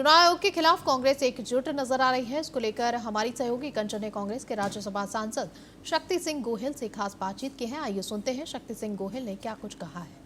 चुनाव आयोग के खिलाफ कांग्रेस एकजुट नजर आ रही है। इसको लेकर हमारी सहयोगी कंचन ने कांग्रेस के राज्यसभा सांसद शक्ति सिंह गोहिल से खास बातचीत की है। आइए सुनते हैं शक्ति सिंह गोहिल ने क्या कुछ कहा है।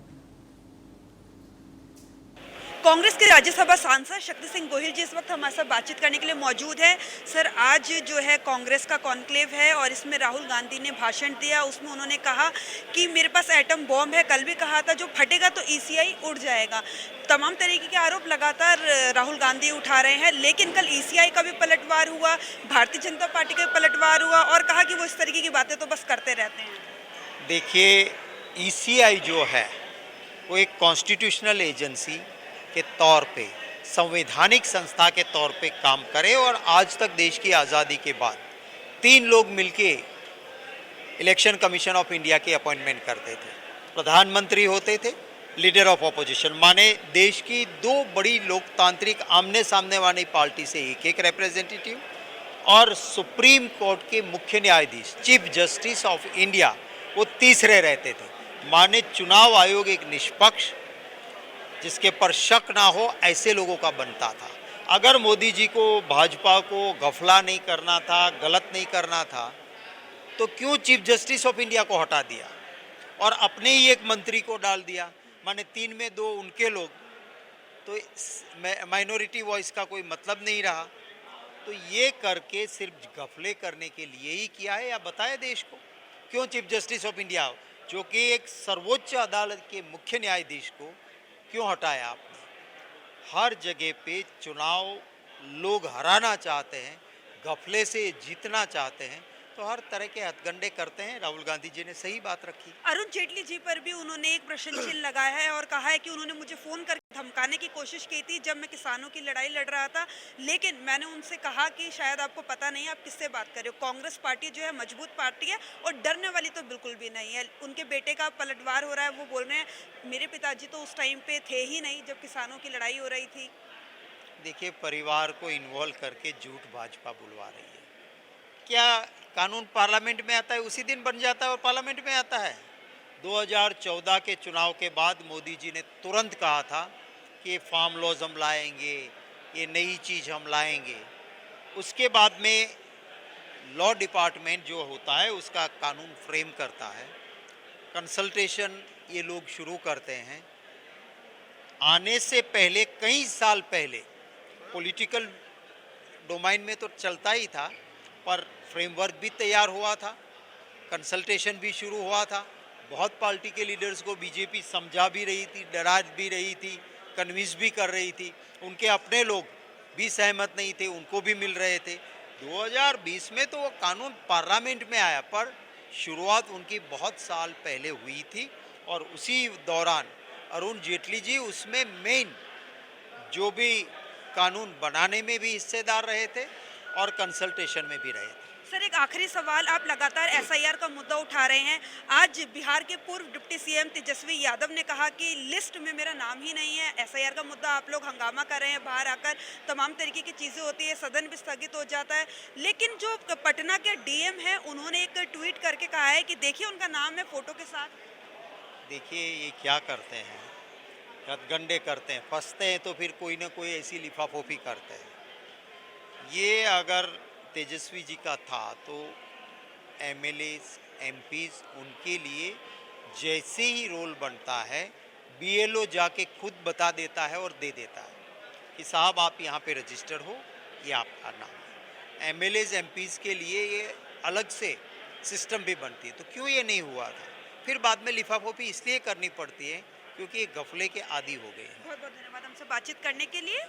कांग्रेस के राज्यसभा सांसद शक्ति सिंह गोहिल जी इस वक्त हमारे साथ बातचीत करने के लिए मौजूद है। सर, आज जो है कांग्रेस का कॉन्क्लेव है और इसमें राहुल गांधी ने भाषण दिया। उसमें उन्होंने कहा कि मेरे पास एटम बॉम्ब है। कल भी कहा था जो फटेगा तो ईसीआई उड़ जाएगा। तमाम तरीके के आरोप लगातार राहुल गांधी उठा रहे हैं, लेकिन कल ईसीआई का भी पलटवार हुआ, भारतीय जनता पार्टी का भी पलटवार हुआ और कहा कि वो इस तरीके की बातें तो बस करते रहते हैं। देखिए, ईसीआई जो है वो एक कॉन्स्टिट्यूशनल एजेंसी के तौर पे, संवैधानिक संस्था के तौर पे काम करे और आज तक देश की आज़ादी के बाद 3 लोग मिलके इलेक्शन कमीशन ऑफ इंडिया की अपॉइंटमेंट करते थे। प्रधानमंत्री होते थे, लीडर ऑफ ऑपोजिशन, माने देश की 2 बड़ी लोकतांत्रिक आमने सामने वाली पार्टी से एक रिप्रेजेंटेटिव, और सुप्रीम कोर्ट के मुख्य न्यायाधीश चीफ जस्टिस ऑफ इंडिया वो तीसरे रहते थे। माने चुनाव आयोग एक निष्पक्ष, जिसके पर शक ना हो, ऐसे लोगों का बनता था। अगर मोदी जी को, भाजपा को गफला नहीं करना था, गलत नहीं करना था, तो क्यों चीफ जस्टिस ऑफ इंडिया को हटा दिया और अपने ही एक मंत्री को डाल दिया? माने 3 में 2 उनके लोग, तो माइनॉरिटी वॉइस का कोई मतलब नहीं रहा। तो ये करके सिर्फ गफले करने के लिए ही किया है, या बताए देश को क्यों चीफ जस्टिस ऑफ इंडिया, जो कि एक सर्वोच्च अदालत के मुख्य न्यायाधीश को क्यों हटाया आपने? हर जगह पे चुनाव लोग हराना चाहते हैं, गफले से जीतना चाहते हैं, तो हर तरह के हथकंडे करते हैं। राहुल गांधी जी ने सही बात रखी। अरुण जेटली जी पर भी उन्होंने एक प्रश्न चिन्ह लगाया है और कहा है कि उन्होंने मुझे फोन करके धमकाने की कोशिश की थी जब मैं किसानों की लड़ाई लड़ रहा था, लेकिन मैंने उनसे कहा कि शायद आपको पता नहीं है आप किससे बात कर रहे हो। कांग्रेस पार्टी जो है मजबूत पार्टी है और डरने वाली तो बिल्कुल भी नहीं है। उनके बेटे का पलटवार हो रहा है, वो बोल रहे हैं मेरे पिताजी तो उस टाइम पे थे ही नहीं जब किसानों की लड़ाई हो रही थी। देखिए, परिवार को इन्वॉल्व करके झूठ भाजपा बुलवा रही है। क्या कानून पार्लियामेंट में आता है उसी दिन बन जाता है और पार्लियामेंट में आता है? 2014 के चुनाव के बाद मोदी जी ने तुरंत कहा था कि ये फार्म लॉज हम लाएंगे, ये नई चीज़ हम लाएंगे। उसके बाद में लॉ डिपार्टमेंट जो होता है उसका कानून फ्रेम करता है, कंसल्टेशन ये लोग शुरू करते हैं। आने से पहले, कई साल पहले, पॉलिटिकल डोमेन में तो चलता ही था, पर फ्रेमवर्क भी तैयार हुआ था, कंसल्टेशन भी शुरू हुआ था। बहुत पार्टी के लीडर्स को बीजेपी समझा भी रही थी, डरा भी रही थी, कन्विंस भी कर रही थी। उनके अपने लोग भी सहमत नहीं थे, उनको भी मिल रहे थे। 2020 में तो वो कानून पार्लियामेंट में आया, पर शुरुआत उनकी बहुत साल पहले हुई थी और उसी दौरान अरुण जेटली जी उसमें मेन जो भी कानून बनाने में भी हिस्सेदार रहे थे और कंसल्टेशन में भी रहे थे। सर, एक आखिरी सवाल, आप लगातार एसआईआर का मुद्दा उठा रहे हैं। आज बिहार के पूर्व डिप्टी सीएम तेजस्वी यादव ने कहा कि लिस्ट में मेरा नाम ही नहीं है। एसआईआर का मुद्दा आप लोग हंगामा कर रहे हैं, बाहर आकर तमाम तरीके की चीज़ें होती है, सदन भी स्थगित हो जाता है, लेकिन जो पटना के डीएम है उन्होंने एक ट्वीट करके कहा है कि देखिए उनका नाम है फोटो के साथ। देखिए, ये क्या करते हैं, हथगंडे करते हैं, फंसते हैं तो फिर कोई ना कोई ऐसी लिफाफोफी करते हैं। ये अगर तेजस्वी जी का था तो एमएलए एमपीज उनके लिए जैसे ही रोल बनता है, बीएलओ जाके खुद बता देता है और दे देता है कि साहब आप यहाँ पे रजिस्टर हो, ये आपका नाम है। एमएलए एमपीज के लिए ये अलग से सिस्टम भी बनती है। तो क्यों ये नहीं हुआ था? फिर बाद में लिफाफोफी इसलिए करनी पड़ती है क्योंकि ये गफले के आदी हो गए हैं। बहुत बहुत धन्यवाद हमसे बातचीत करने के लिए।